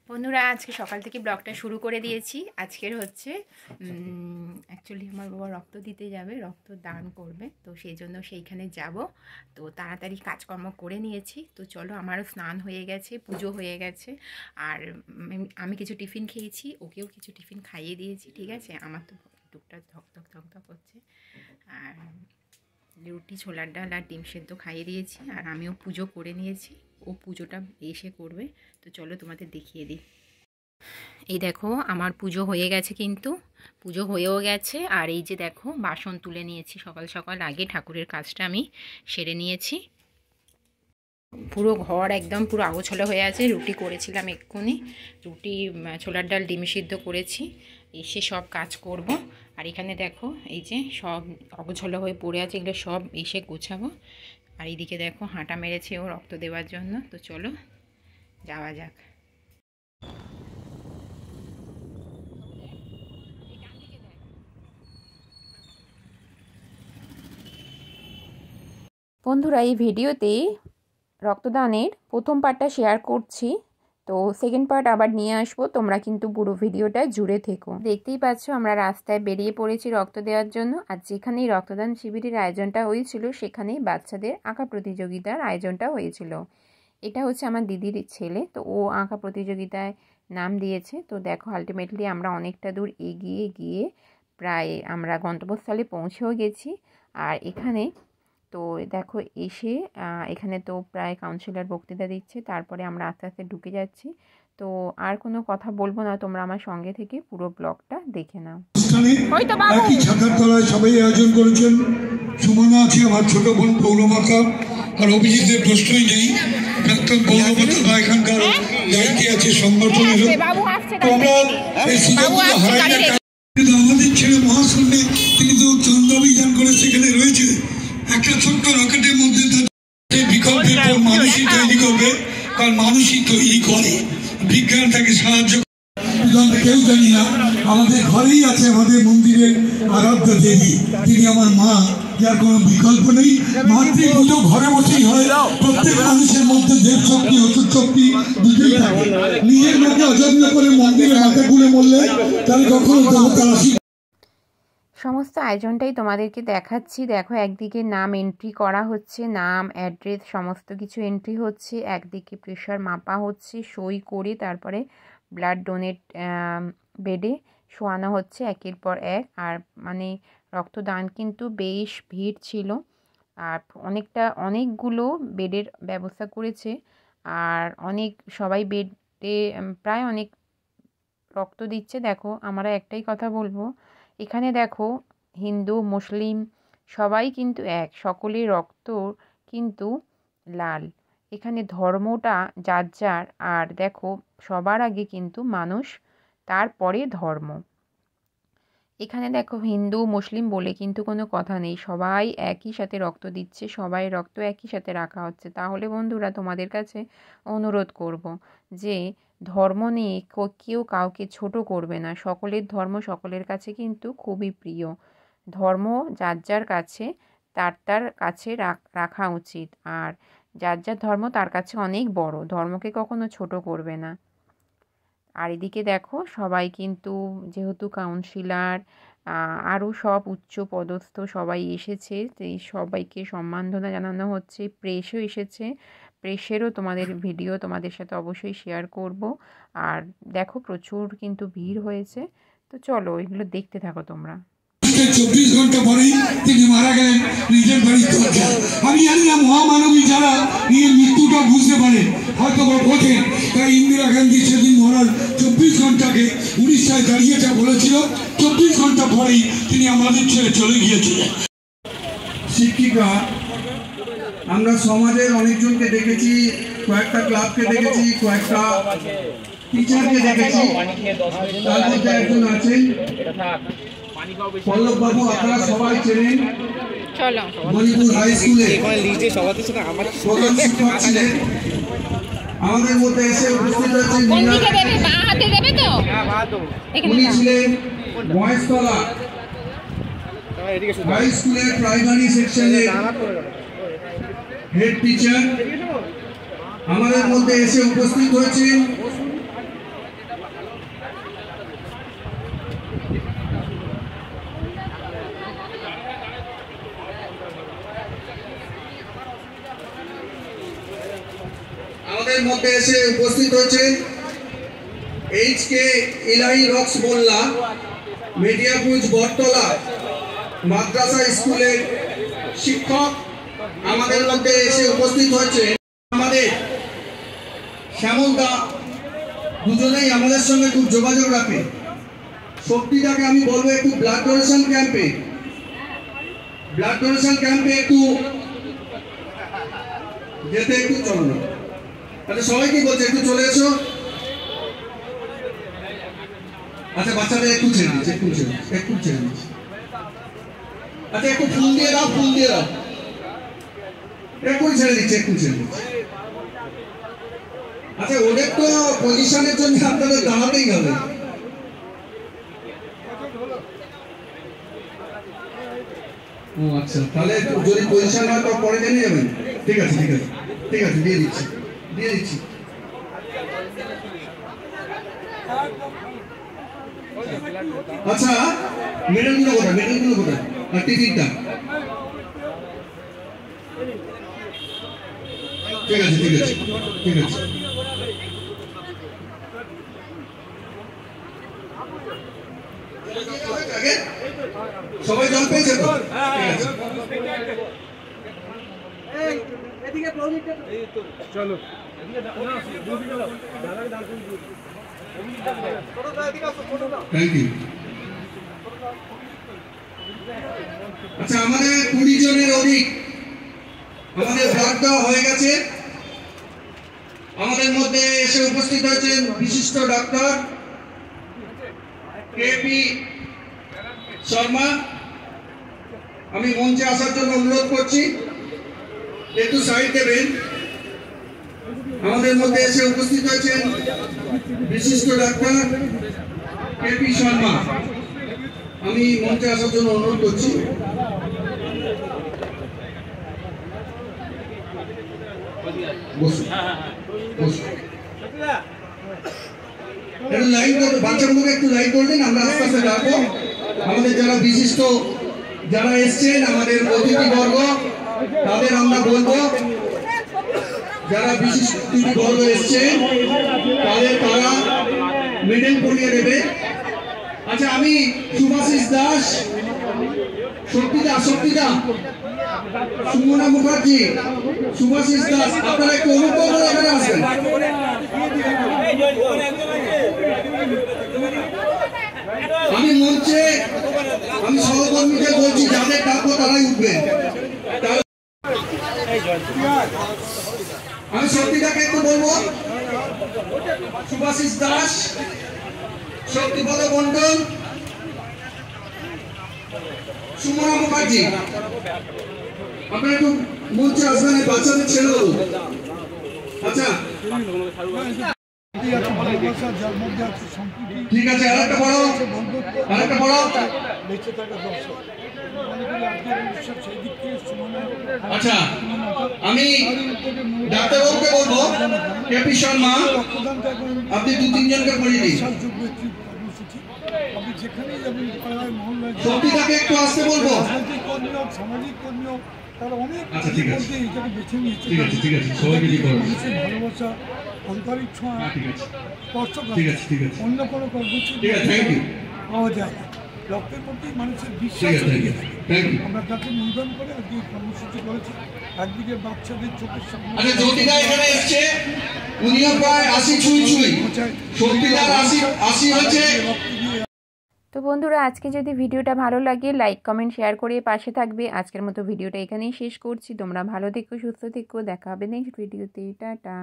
বন্ধুরা আজকে সকাল থেকে ব্লগটা শুরু করে দিয়েছি। আজকের হচ্ছে অ্যাকচুয়ালি আমার বাবা রক্ত দিতে যাবে, রক্ত দান করবে, তো সেই জন্য সেইখানে যাব। তো তাড়াতাড়ি কাজকর্ম করে নিয়েছি। তো চলো, আমারও স্নান হয়ে গেছে, পুজো হয়ে গেছে, আর আমি কিছু টিফিন খেয়েছি, ওকেও কিছু টিফিন খাইয়ে দিয়েছি। ঠিক আছে, আমার তো টুকটাক ধকধক ধকধক হচ্ছে, আর রুটি, ছোলার ডাল আর ডিম সেদ্ধ খাইয়ে দিয়েছি, আর আমিও পুজো করে নিয়েছি। ও পুজোটা এসে করবে। তো চলো তোমাদের দেখিয়ে দিই। এই দেখো, আমার পুজো হয়ে গেছে, কিন্তু পুজো হয়েও গেছে। আর এই যে দেখো, বাসন তুলে নিয়েছি সকাল সকাল, আগে ঠাকুরের কাজটা আমি সেরে নিয়েছি। পুরো ঘর একদম পুরো আগোছালো হয়ে আছে। রুটি করেছিলাম এক্ষুনি, রুটি, ছোলার ডাল, ডিম সিদ্ধ করেছি। এসে সব কাজ করব। আর এখানে দেখো, এই যে সব অগোছালো হয়ে পড়ে আছে, এগুলো সব এসে গোছাবো। আর এইদিকে দেখো, হাঁটা মেরেছে ও রক্ত দেওয়ার জন্য। তো চলো যাওয়া যাক। বন্ধুরা, এই ভিডিওতে রক্তদানের প্রথম পার্টটা শেয়ার করছি, তো সেকেন্ড পার্ট আবার নিয়ে আসবো। তোমরা কিন্তু পুরো ভিডিওটা জুড়ে থেকো। দেখতেই পাচ্ছ, আমরা রাস্তায় বেরিয়ে পড়েছি রক্ত দেওয়ার জন্য। আর যেখানেই রক্তদান শিবিরের আয়োজনটা হয়েছিল, সেখানেই বাচ্চাদের আঁকা প্রতিযোগিতার আয়োজনটা হয়েছিল। এটা হচ্ছে আমার দিদির ছেলে, তো ও আঁকা প্রতিযোগিতায় নাম দিয়েছে। তো দেখো, আলটিমেটলি আমরা অনেকটা দূর এগিয়ে গিয়ে প্রায় আমরা গন্তব্যস্থলে পৌঁছেও গেছি। আর এখানে তো দেখো, এসে এখানে তো প্রায় কাউন্সিলর বক্তৃতা দিচ্ছে, তারপরে আমরা আস্তে আস্তে ঢুকে যাচ্ছি। তো আর কোনো কথা বলবো না, তোমরা আমার সঙ্গে থেকে পুরো ব্লগটা দেখে নাও। একই ছাতার তলায় সবাই আয়োজন করেছেন। সুমনা আছে, আমার ছোট বোন পৌরমাতা, আর অভিজিতের প্রশ্নই নেই, প্রাক্তন পৌরমাতা বা এখানকার দায়িত্বে আছে সংগঠনের। তো আমরা এই সুযোগগুলো হারাই না। আমাদের ছেলে মহাশূন্যে তিনি তো চন্দ্রাভিযান করে সেখানে রয়েছে। একটা ছোট্ট রকেটের মধ্যে বিকল্পের পর মানুষই তৈরি করবে, কারণ মানুষই তৈরি করে, বিজ্ঞান তাকে সাহায্য। কেউ জানি না, আমাদের ঘরেই আছে আমাদের মন্দিরের আরাধ্য দেবী, তিনি আমার মা, যার কোনো বিকল্প নেই। মাতৃপুজো ঘরে বসেই হয়। প্রত্যেক মানুষের মধ্যে দেব শক্তি, অসুর শক্তি দুটোই থাকে। নিজের মাকে অযত্ন করে মন্দিরে মাথা খুলে মরলে তাহলে কখনো দেবতা আসি। সমস্ত আয়োজনটাই তোমাদেরকে দেখাচ্ছি। দেখো, একদিকে নাম এন্ট্রি করা হচ্ছে, নাম, অ্যাড্রেস সমস্ত কিছু এন্ট্রি হচ্ছে। একদিকে প্রেশার মাপা হচ্ছে, সই করে তারপরে ব্লাড ডোনেট বেডে শোয়ানো হচ্ছে একের পর এক। আর মানে রক্তদান কিন্তু বেশ ভিড় ছিল, আর অনেকগুলো বেডের ব্যবস্থা করেছে। আর সবাই বেডে প্রায় অনেক রক্ত দিচ্ছে। দেখো, আমরা একটাই কথা বলবো, এখানে দেখো, হিন্দু মুসলিম সবাই কিন্তু এক, সকলের রক্ত কিন্তু লাল। এখানে ধর্মটা যার যার, আর দেখো সবার আগে কিন্তু মানুষ, তারপরে ধর্ম। এখানে দেখো, হিন্দু মুসলিম বলে কিন্তু কোনো কথা নেই, সবাই একই সাথে রক্ত দিচ্ছে, সবাই রক্ত একই সাথে রাখা হচ্ছে। তাহলে বন্ধুরা, তোমাদের কাছে অনুরোধ করব যে ধর্ম নিয়ে কেউ কাউকে ছোট করবে না। সকলের ধর্ম সকলের কাছে কিন্তু খুবই প্রিয়। ধর্ম যার যার কাছে তার কাছে রাখা উচিত, আর যার যার ধর্ম তার কাছে অনেক বড়, ধর্মকে কখনো ছোট করবে না। আর এদিকে দেখো, সবাই কিন্তু যেহেতু কাউন্সিলর, আরও সব উচ্চ পদস্থ সবাই এসেছে, এই সবাইকে সম্মাননা জানানো হচ্ছে। প্রেসও এসেছে, প্রেসেরও তোমাদের ভিডিও তোমাদের সাথে অবশ্যই শেয়ার করব। আর দেখো, প্রচুর কিন্তু ভিড় হয়েছে। তো চলো, এগুলো দেখতে থাকো তোমরা। 24 ঘন্টা পরেই তিনি মারা গেলেন নিজের বাড়ির দরজা। আমি জানি না মহামানবী যারা নিজের মৃত্যুটা বুঝতে পারে, হয়তো বা বোঝেন, তাই ইন্দিরা গান্ধী সেদিন মরার 24 ঘন্টাকে উড়িষ্যায় দাঁড়িয়ে যা বলেছিল, 24 ঘন্টা পরেই তিনি আমাদের ছেড়ে চলে গিয়েছিলেন। শিক্ষিকা, আমরা সমাজের অনেকজনকে দেখেছি, কয়েকটা ক্লাবকে দেখেছি, কয়েকটা টিচারকে দেখেছি, তার মধ্যে একজন আছেন পল্লব বাবু, আপনারা সবাই চেনেন, মণিপুর হাই স্কুলে প্রধান শিক্ষক ছিলেন। আমাদের মধ্যে এসে উপস্থিত আছেন, উনি ছিলেন মহেশতলা হাই স্কুলের প্রাইমারি সেকশনের হেড টিচার। আমাদের মধ্যে এসে উপস্থিত হয়েছেন আমাদের মধ্যে এসে উপস্থিত হয়েছেন এইচকে ইলাহি রক্স মোল্লা, মেডিয়াপুজ বটতলা মাদ্রাসা স্কুলের শিক্ষক আমাদের মধ্যে এসে উপস্থিত হয়েছেন। আমাদের শ্যামলদা দুজনেই আমাদের সঙ্গে খুব যোগাযোগ রাখে। শক্তিটাকে আমি বলবো একটু ব্লাড ডোনেশন ক্যাম্পে একটু যেতে একটু চলো না। আচ্ছা সবাই কি বলছে একটু চলে এসো। আচ্ছা বাচ্চাদের একটু ছেড়ে দিচ্ছে, আচ্ছা একটু ফুল দিয়ে দাও, একটু ছেড়ে দিচ্ছে। আচ্ছা ওদের তো পজিশনের জন্য আপনাদের দাঁড়াতেই হবে। ও আচ্ছা, তাহলে যদি পজিশন হয় তো পরে জেনে যাবেন। ঠিক আছে দিয়ে দিচ্ছি। আচ্ছা মেডেলগুলো কোথায়? আর টিফিনটা ঠিক আছে। সবাই জল পেয়েছে তো? চলো থ্যাংক ইউ। আচ্ছা আমাদের 20 জনের অধিক আমাদের ব্লাড দেওয়া হয়ে গেছে। আমাদের মধ্যে এসে উপস্থিত হয়েছেন বিশিষ্ট ডাক্তার কেপি শর্মা। আমি মঞ্চে আসার জন্য অনুরোধ করছি, একটু সাইড দেবেন। আমাদের মধ্যে এসে উপস্থিত হয়েছেন বিশিষ্ট ডাক্তার কেপি শর্মা। আমি মঞ্চে আসার জন্য অনুরোধ করছি। বাচ্চাগুলোকে একটু লাইন করবেন, আমরা আস্তে আস্তে যাবো। আমাদের যারা বিশিষ্ট যারা এসছেন আমাদের অতিথিবর্গ তাদের আমরা বলবো, যারা বিশিষ্ট অতিথিবর্গ এসছেন তারা মেডেল পরিয়ে দেবে। আচ্ছা আমি সুভাষিস দাস, শক্তিদা, সুমনা মুখার্জি, সুভাষিস দাস, আপনারা একটু অনুগ্রহ করে এখানে আসবেন। আমি মঞ্চে আমি সহকর্মীদের বলছি, যাদের ডাকবো তারাই উঠবেন। আমি শক্তিদাকে একটু বলবো, সুভাষিস দাস, শক্তিপদ মন্ডল, সুমনা মুখার্জি, আপনারা একটু মঞ্চে আসবেন, বাচ্চাদের ছেড়ে দেবো। আচ্ছা ঠিক আছে, আরেকটা বড় আচ্ছা আমি ডাক্তারবাবুকে বলবো, কেপি শর্মা আপনি 2-3 জনকে পড়িয়ে দিন। শক্তিটাকে একটু আসতে বলবো। সামাজিক কর্মী তারা অনেক এটাকে বেছে নিয়েছে। ভালোবাসা, আন্তরিক ছোঁয়া, অন্য কোনো কর্মসূচি পাওয়া যায় না। রক্তের প্রতি মানুষের বিশ্বাস আমরা তাকে নিবেদন করে আজকে এই কর্মসূচি করেছি। একদিকে বাচ্চাদের চোখের সামনে তো বন্ধুরা, আজকে যদি ভিডিওটা ভালো লাগে লাইক কমেন্ট শেয়ার করে পাশে থাকবে। আজকের মতো ভিডিওটা এখানেই শেষ করছি। তোমরা ভালো থেকো, সুস্থ থেকো, দেখা হবে নেক্সট ভিডিওতে। টাটা।